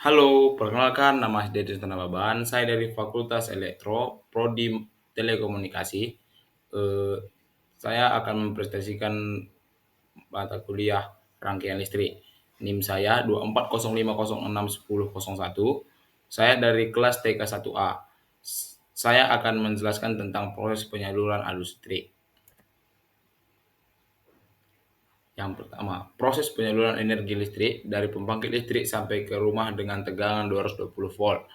Halo, perkenalkan nama saya Deddy Tanababan. Saya dari Fakultas Elektro, Prodi Telekomunikasi. Eh, saya akan mempresentasikan mata kuliah rangkaian listrik. NIM saya 240506101. Saya dari kelas TK1A. Saya akan menjelaskan tentang proses penyaluran arus listrik. Yang pertama, proses penyaluran energi listrik dari pembangkit listrik sampai ke rumah dengan tegangan 220 volt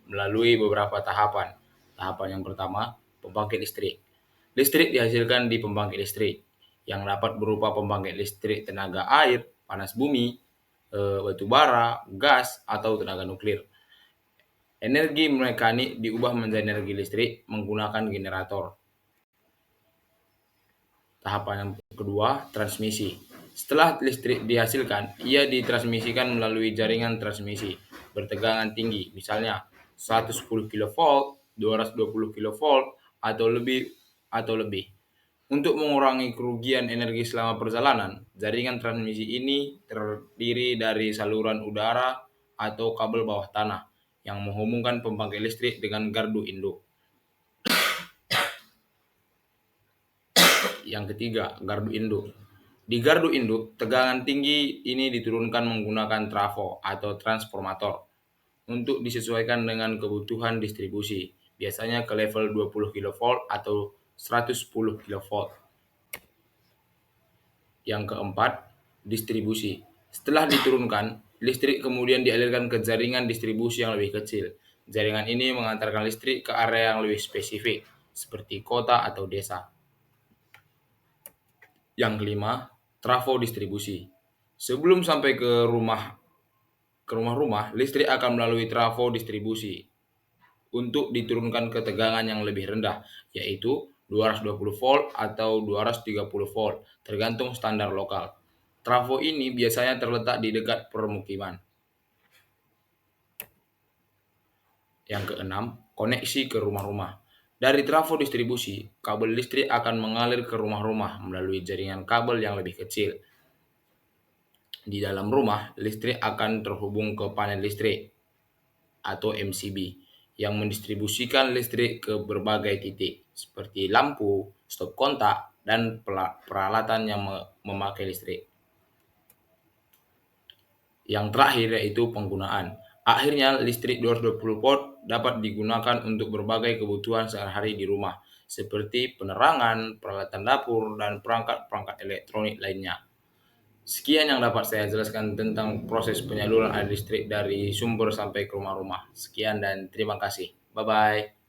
melalui beberapa tahapan. Tahapan yang pertama, pembangkit listrik. Listrik dihasilkan di pembangkit listrik yang dapat berupa pembangkit listrik tenaga air, panas bumi, batu bara, gas, atau tenaga nuklir. Energi mekanik diubah menjadi energi listrik menggunakan generator. Tahapan yang kedua, transmisi. Setelah listrik dihasilkan, ia ditransmisikan melalui jaringan transmisi bertegangan tinggi, misalnya 110 kV, 220 kV, atau lebih. Untuk mengurangi kerugian energi selama perjalanan, jaringan transmisi ini terdiri dari saluran udara atau kabel bawah tanah yang menghubungkan pembangkit listrik dengan gardu induk. Yang ketiga, gardu induk. Di gardu induk, tegangan tinggi ini diturunkan menggunakan trafo atau transformator untuk disesuaikan dengan kebutuhan distribusi, biasanya ke level 20 kV atau 110 kV. Yang keempat, distribusi. Setelah diturunkan, listrik kemudian dialirkan ke jaringan distribusi yang lebih kecil. Jaringan ini mengantarkan listrik ke area yang lebih spesifik, seperti kota atau desa. Yang kelima, trafo distribusi. Sebelum sampai ke rumah-rumah, listrik akan melalui trafo distribusi untuk diturunkan ke tegangan yang lebih rendah, yaitu 220 volt atau 230 volt, tergantung standar lokal. Trafo ini biasanya terletak di dekat permukiman. Yang keenam, koneksi ke rumah-rumah. Dari trafo distribusi, kabel listrik akan mengalir ke rumah-rumah melalui jaringan kabel yang lebih kecil. Di dalam rumah, listrik akan terhubung ke panel listrik atau MCB yang mendistribusikan listrik ke berbagai titik seperti lampu, stop kontak, dan peralatan yang memakai listrik. Yang terakhir yaitu penggunaan. Akhirnya listrik 220 volt dapat digunakan untuk berbagai kebutuhan sehari-hari di rumah seperti penerangan, peralatan dapur, dan perangkat-perangkat elektronik lainnya. Sekian yang dapat saya jelaskan tentang proses penyaluran air listrik dari sumber sampai ke rumah-rumah. Sekian dan terima kasih. Bye-bye.